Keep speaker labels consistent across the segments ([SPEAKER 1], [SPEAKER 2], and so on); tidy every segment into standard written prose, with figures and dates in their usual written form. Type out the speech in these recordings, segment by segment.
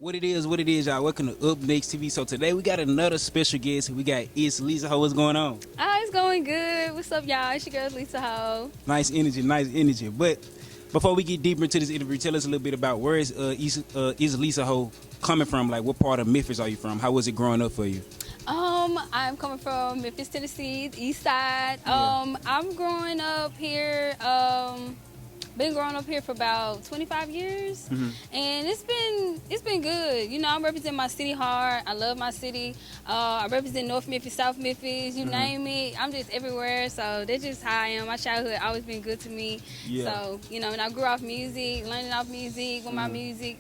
[SPEAKER 1] What it is, y'all. Welcome to Up Next TV. So today we got another special guest. We got ItsLisaHoe. What's going on?
[SPEAKER 2] It's going good. What's up, y'all? It's your girl, Lisa Ho.
[SPEAKER 1] Nice energy. But before we get deeper into this interview, tell us a little bit about where is ItsLisaHoe coming from? Like, what part of Memphis are you from? How was it growing up for you?
[SPEAKER 2] I'm coming from Memphis, Tennessee, the east side.
[SPEAKER 1] Yeah.
[SPEAKER 2] I'm growing up here. Been growing up here for about 25 years, and it's been good. You know, I'm representing my city hard. I love my city. I represent North Memphis, South Memphis, you name it. I'm just everywhere. So that's just how I am. My childhood always been good to me.
[SPEAKER 1] Yeah.
[SPEAKER 2] So you know, and I grew off music, learning off music with my music.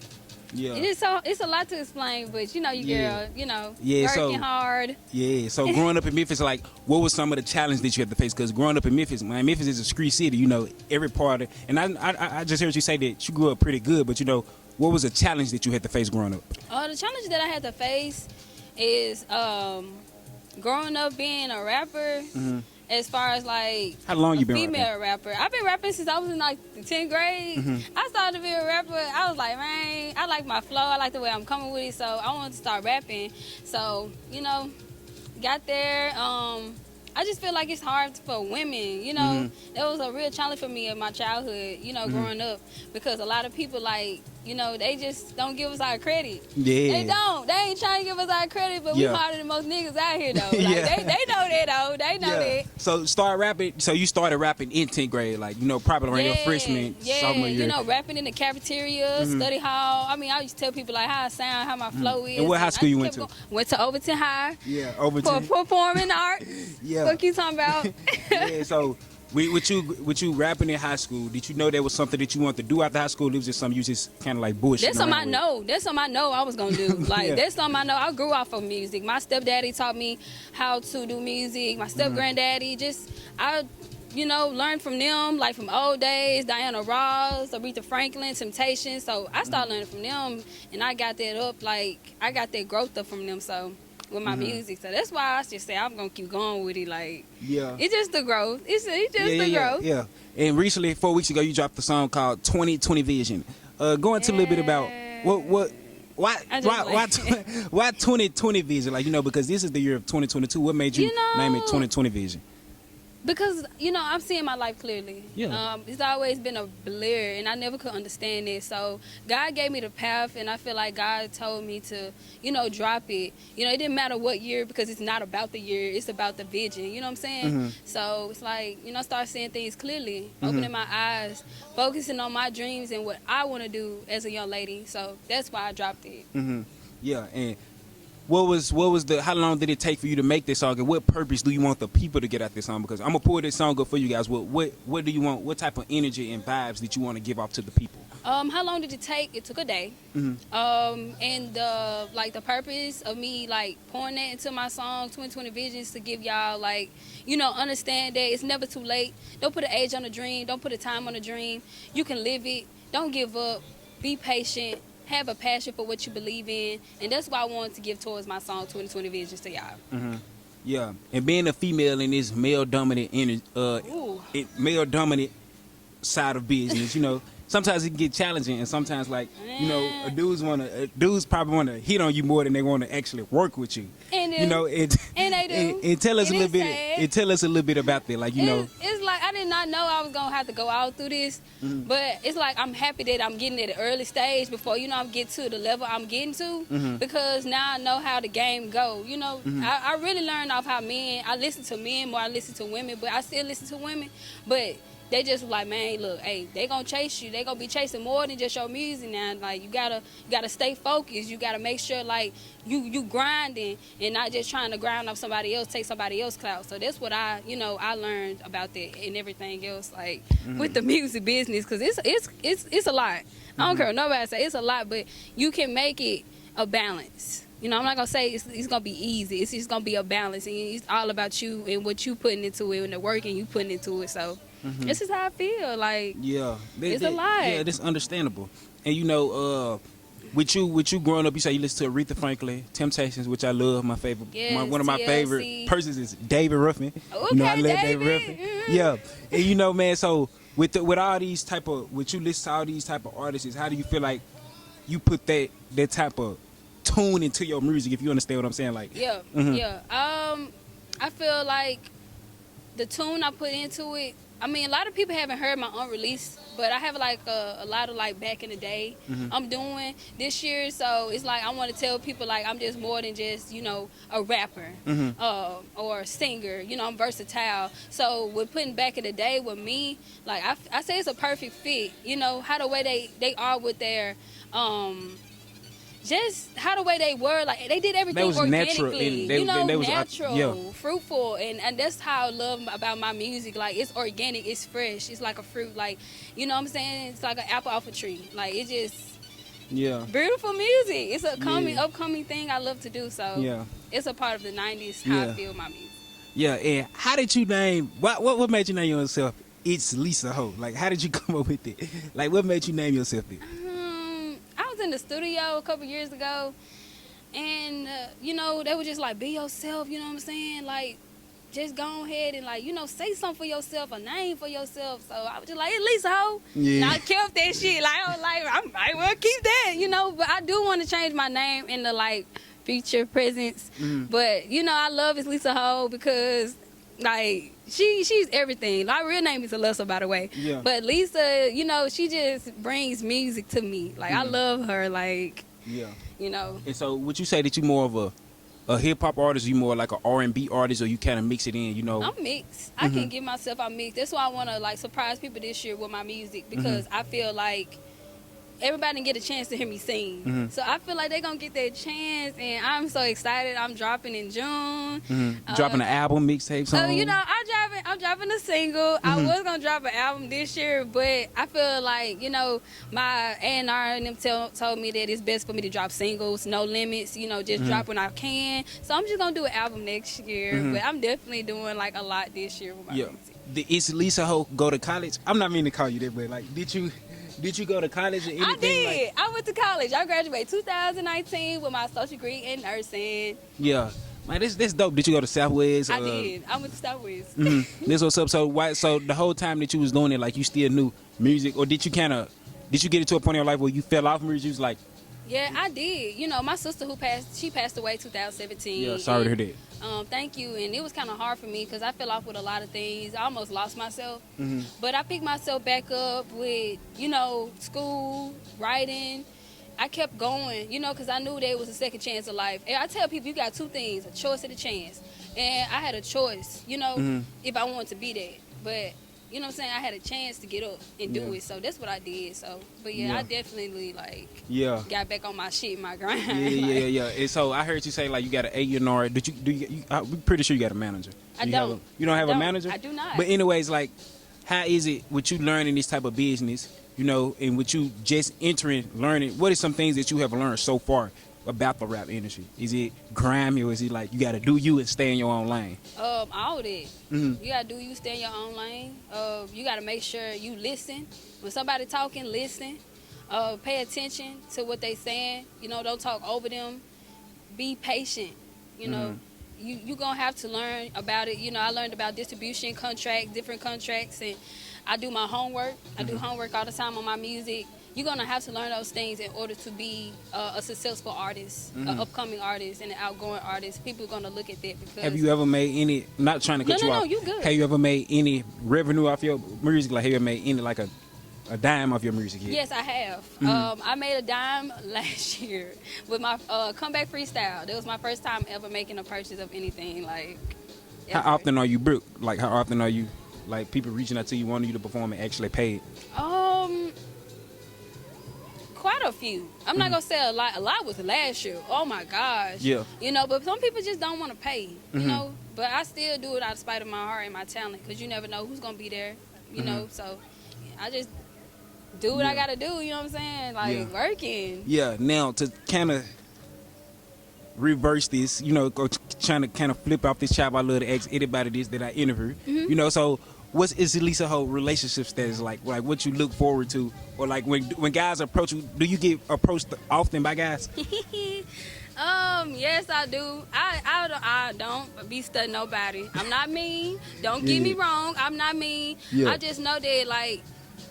[SPEAKER 1] Yeah.
[SPEAKER 2] It's a lot to explain, but you know, girl, you know, working hard.
[SPEAKER 1] Yeah. So growing up in Memphis, like, what was some of the challenges that you had to face? Because growing up in Memphis, man, Memphis is a street city. You know, every part of, and I just heard you say that you grew up pretty good, but you know, what was a challenge that you had to face growing up?
[SPEAKER 2] The challenge that I had to face is growing up being a rapper. As far as like
[SPEAKER 1] how long you been
[SPEAKER 2] female rapper, I've been rapping since I was in like the 10th grade. I started to be a rapper. I was like, man, I like my flow. I like the way I'm coming with it. So I wanted to start rapping. So you know, got there. I just feel like it's hard for women. You know, that was a real challenge for me in my childhood. You know, growing up, because a lot of people like, you know, they just don't give us our credit.
[SPEAKER 1] Yeah.
[SPEAKER 2] They don't. They ain't trying to give us our credit, but we harder than most niggas out here, though. Like, they know that, though. They know that.
[SPEAKER 1] So you started rapping in 10th grade, like, you know, probably around your freshman, sophomore year.
[SPEAKER 2] You know, rapping in the cafeteria, study hall. I mean, I used to tell people, like, how I sound, how my flow is.
[SPEAKER 1] And what high school you went to?
[SPEAKER 2] Went to Overton High.
[SPEAKER 1] Yeah, Overton.
[SPEAKER 2] For performing arts.
[SPEAKER 1] Yeah.
[SPEAKER 2] What you talking about?
[SPEAKER 1] Yeah, so with you rapping in high school, did you know there was something that you wanted to do after high school? It was just something you just kind of like bullshit.
[SPEAKER 2] That's something I know. That's something I know I was gonna do. Like that's something I know. I grew off of music. My stepdaddy taught me how to do music. My step granddaddy I learned from them, like from old days, Diana Ross, Aretha Franklin, Temptation. So I started learning from them, and I got that up. Like I got that growth up from them. So. With my music, so that's why I just say I'm gonna keep going with it. Like, it's just the growth. It's just the growth.
[SPEAKER 1] Yeah. And recently, 4 weeks ago, you dropped a song called 2020 Vision. Go into a little bit about why 2020 Vision? Like, you know, because this is the year of 2022. What made you name it 2020 Vision?
[SPEAKER 2] Because, you know, I'm seeing my life clearly. Yeah. It's always been a blur, and I never could understand it. So God gave me the path, and I feel like God told me to, you know, drop it. You know, it didn't matter what year, because it's not about the year. It's about the vision. You know what I'm saying? So it's like, you know, start seeing things clearly, opening my eyes, focusing on my dreams and what I want to do as a young lady. So that's why I dropped it.
[SPEAKER 1] Yeah, and how long did it take for you to make this song, and what purpose do you want the people to get out this song? Because I'm gonna pull this song up for you guys. What do you want? What type of energy and vibes did you want to give off to the people?
[SPEAKER 2] How long did it take? It took a day. And the purpose of me like pouring that into my song 2020 Visions to give y'all like, you know, understand that it's never too late. Don't put an age on a dream. Don't put a time on a dream. You can live it. Don't give up. Be patient. Have a passion for what you believe in, and that's what I wanted to give towards my song 2020 Visions to y'all.
[SPEAKER 1] Yeah, and being a female in this male dominant side of business, you know, sometimes it can get challenging, and sometimes like you know, dudes probably want to hit on you more than they want to actually work with you. And you know, and they do. And tell us a little bit. And tell us a little bit about that, like you know.
[SPEAKER 2] It's like I did not know I was gonna have to go out through this, but it's like I'm happy that I'm getting at an early stage before I'm get to the level I'm getting to, because now I know how the game go. You know, I really learned off how I listen to men more. I listen to women, but I still listen to women, but. They just like, man, look, hey, they gonna chase you. They gonna be chasing more than just your music now. Like you gotta stay focused. You gotta make sure like you grinding and not just trying to grind off somebody else, take somebody else's clout. So that's what I learned about that and everything else, like with the music business, because it's a lot. I don't care what nobody say, it's a lot, but you can make it a balance. You know, I'm not gonna say it's gonna be easy. It's just gonna be a balance, and it's all about you and what you putting into it and the work and you putting into it. So this is how I feel. Like it's a lot.
[SPEAKER 1] Yeah, that's understandable. And you know, with you growing up, you say you listen to Aretha Franklin, Temptations, which I love. My favorite, one of my favorite persons is David Ruffin.
[SPEAKER 2] Okay,
[SPEAKER 1] you know, I love David Ruffin. Yeah, and you know, man. So with all these with you listen to all these type of artists, how do you feel like you put that type of tune into your music, if you understand what I'm saying. Like,
[SPEAKER 2] yeah, yeah. I feel like the tune I put into it. I mean, a lot of people haven't heard my unreleased, but I have like a lot of like back in the day I'm doing this year. So it's like I want to tell people like I'm just more than just, you know, a rapper or a singer. You know, I'm versatile. So with putting back in the day with me, like I say it's a perfect fit. You know, how the way they are with their just how the way they were, like they did everything organically, natural, fruitful, and that's how I love about my music. Like it's organic, it's fresh, it's like a fruit, like, you know what I'm saying? It's like an apple off a tree. Like it just beautiful music. It's a upcoming thing I love to do. So it's a part of the 90s how I feel my music.
[SPEAKER 1] Yeah, and how did you name? What made you name yourself ItsLisaHoe? Like how did you come up with it? Like what made you name yourself it?
[SPEAKER 2] In the studio a couple years ago, and you know, they were just like, be yourself, you know what I'm saying, like just go ahead and like, you know, say something for yourself, a name for yourself. So I was just like, ItsLisaHoe. And I kept that shit, like I was like, I might well keep that, you know, but I do want to change my name into like future presence. But you know, I love ItsLisaHoe because like she's everything. My real name is Alyssa, by the way. Yeah. But Lisa, you know, she just brings music to me. Like I love her. Like you know.
[SPEAKER 1] And so, would you say that you more of a hip hop artist, or you more like an R&B artist, or you kind of mix it in? You know.
[SPEAKER 2] I'm mixed. I can give myself a mix. That's why I want to like surprise people this year with my music, because I feel like everybody didn't get a chance to hear me sing. So I feel like they're going to get their chance, and I'm so excited. I'm dropping in June.
[SPEAKER 1] Dropping an album, mixtape song?
[SPEAKER 2] You know, I'm dropping a single. I was going to drop an album this year, but I feel like, you know, my A&R and them told me that it's best for me to drop singles, no limits, you know, just drop when I can. So I'm just going to do an album next year, but I'm definitely doing like a lot this year with my music.
[SPEAKER 1] Did ItsLisaHoe go to college? I'm not meaning to call you that, but like, did you go to college or anything?
[SPEAKER 2] I did.
[SPEAKER 1] Like,
[SPEAKER 2] I went to college. I graduated 2019 with my associate degree in nursing.
[SPEAKER 1] Yeah. Man, this dope. Did you go to Southwest?
[SPEAKER 2] I did. I went to Southwest.
[SPEAKER 1] This what's up. So the whole time that you was doing it, like you still knew music, or did you get it to a point in your life where you fell off music? You was like,
[SPEAKER 2] yeah, I did. You know, my sister she passed away 2017.
[SPEAKER 1] Yeah, sorry to hear that.
[SPEAKER 2] Thank you. And it was kind of hard for me because I fell off with a lot of things. I almost lost myself. But I picked myself back up with, you know, school, writing. I kept going, you know, because I knew there was a second chance of life. And I tell people, you got two things, a choice and a chance. And I had a choice, you know, if I wanted to be there. But, you know what I'm saying, I had a chance to get up and do it. So that's what I did. So, but I definitely, like, got back on my shit, my grind.
[SPEAKER 1] Yeah. And so I heard you say, like, you got an A&R. I'm pretty sure you got a manager.
[SPEAKER 2] You don't
[SPEAKER 1] have a manager?
[SPEAKER 2] I do not.
[SPEAKER 1] But anyways, like, how is it with you learning this type of business, you know, and with you just learning, what are some things that you have learned so far about the rap industry? Is it grimy, or is it like you got to do you and stay in your own lane?
[SPEAKER 2] All of it. You got to do you, stay in your own lane. You got to make sure you listen. When somebody talking, listen. Pay attention to what they saying. You know, don't talk over them. Be patient. You know, you going to have to learn about it. You know, I learned about distribution contracts, different contracts, and I do my homework. I do homework all the time on my music. You're going to have to learn those things in order to be a successful artist, an upcoming artist, and an outgoing artist. People are going to look at that. Because
[SPEAKER 1] have you ever made any, not trying to cut you off.
[SPEAKER 2] No, you good.
[SPEAKER 1] Have you ever made any revenue off your music? Like, have you ever made any, like a dime off your music yet?
[SPEAKER 2] Yes, I have. I made a dime last year with my comeback freestyle. That was my first time ever making a purchase of anything. Like, ever.
[SPEAKER 1] How often are you broke? Like, how often are you, like, people reaching out to you, wanting you to perform and actually paid?
[SPEAKER 2] Quite a few. I'm not gonna say a lot. A lot was last year. Oh my gosh.
[SPEAKER 1] Yeah.
[SPEAKER 2] You know, but some people just don't want to pay. You know, but I still do it out of spite of my heart and my talent, because you never know who's gonna be there. You know, so I just do what I gotta do. You know what I'm saying? Like working. Yeah.
[SPEAKER 1] Now to kind of reverse this, you know, trying to kind of flip off this chap, I love to ask anybody this that I interview. You know, so what's ItsLisaHoe relationship status like? Like, what you look forward to, or like when guys approach you, do you get approached often by guys?
[SPEAKER 2] Yes, I do. I don't be studying nobody. I'm not mean. Don't get me wrong. I'm not mean. I just know that, like,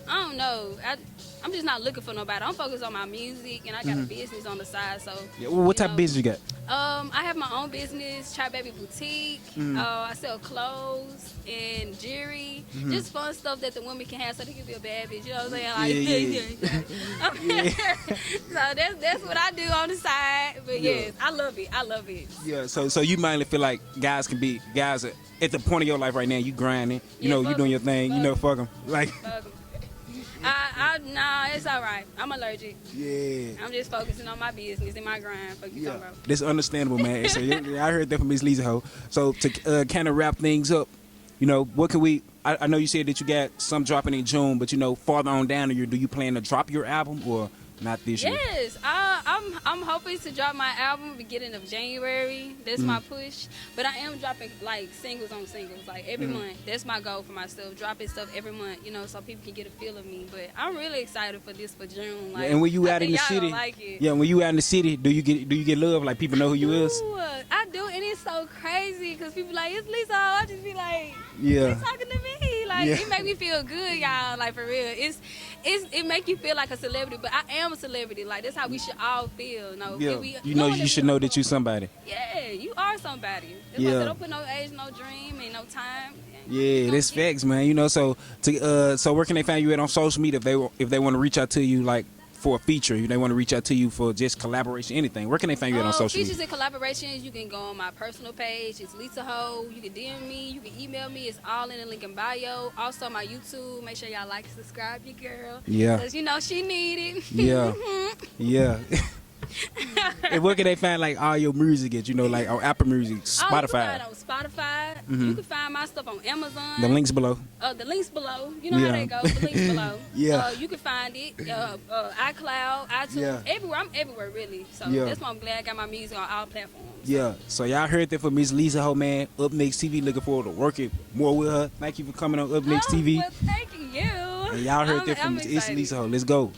[SPEAKER 2] I don't know. I'm just not looking for nobody. I'm focused on my music, and I got a business on the side. So
[SPEAKER 1] Yeah, well, what type of business you got?
[SPEAKER 2] I have my own business, Chai Baby Boutique. I sell clothes and jewelry, just fun stuff that the women can have so they can be a bad bitch. You know what I'm saying? Like, so that's what I do on the side. But yes, I love it. I love it.
[SPEAKER 1] Yeah. So you mainly feel like guys are at the point of your life right now. You grinding. You know, you doing your thing. You know, fuck them. Like.
[SPEAKER 2] Fuck 'em. Nah, it's all right. I'm allergic.
[SPEAKER 1] Yeah.
[SPEAKER 2] I'm just focusing on my business and my grind. Fuck you talking about.
[SPEAKER 1] That's understandable, man. So I heard that from ItsLisaHoe. So to kind of wrap things up, you know, what can we? I know you said that you got some dropping in June, but you know, farther on down the year, do you plan to drop your album or not this year?
[SPEAKER 2] Yes, I'm hoping to drop my album beginning of January. That's my push. But I am dropping like singles on singles, like every month. That's my goal for myself. Dropping stuff every month, you know, so people can get a feel of me. But I'm really excited for this for June. Like,
[SPEAKER 1] and when you out in the city, when you out in the city, do you get love? Like people know who you is?
[SPEAKER 2] I do, and it's so crazy because people like, it's Lisa. I just be like,
[SPEAKER 1] yeah,
[SPEAKER 2] they talking to me. Like it make me feel good, y'all. Like for real, it make you feel like a celebrity. But I am a celebrity. Like that's how we should all feel. No,
[SPEAKER 1] you know, you should know that you somebody.
[SPEAKER 2] Yeah, you are somebody. That's why I said, don't put no age, no dream, and no time.
[SPEAKER 1] Yeah, that's facts, man. You know, so where can they find you at on social media if they want to reach out to you like for a feature? If they want to reach out to you for just collaboration, anything. Where can they find you at on social media?
[SPEAKER 2] Features and collaborations, you can go on my personal page. It's ItsLisaHoe. You can DM me. You can email me. It's all in the link in bio. Also, my YouTube. Make sure y'all like and subscribe, your girl.
[SPEAKER 1] Yeah.
[SPEAKER 2] Because, you know, she need it.
[SPEAKER 1] Yeah. Yeah. And where can they find like all your music at? You know, like on Apple Music, Spotify.
[SPEAKER 2] You can find it on Spotify. You can find my stuff on Amazon.
[SPEAKER 1] The links below.
[SPEAKER 2] The links below. You know how they go. The links below.
[SPEAKER 1] Yeah.
[SPEAKER 2] You can find it. iCloud, iTunes, everywhere. I'm everywhere really. So that's why I'm glad I got my music on all platforms.
[SPEAKER 1] Yeah. So y'all heard that from Miss ItsLisaHoe, man. Up Next TV. Looking forward to working more with her. Thank you for coming on Up Next TV.
[SPEAKER 2] Well, thank you.
[SPEAKER 1] And y'all heard that from Miss ItsLisaHoe. Let's go.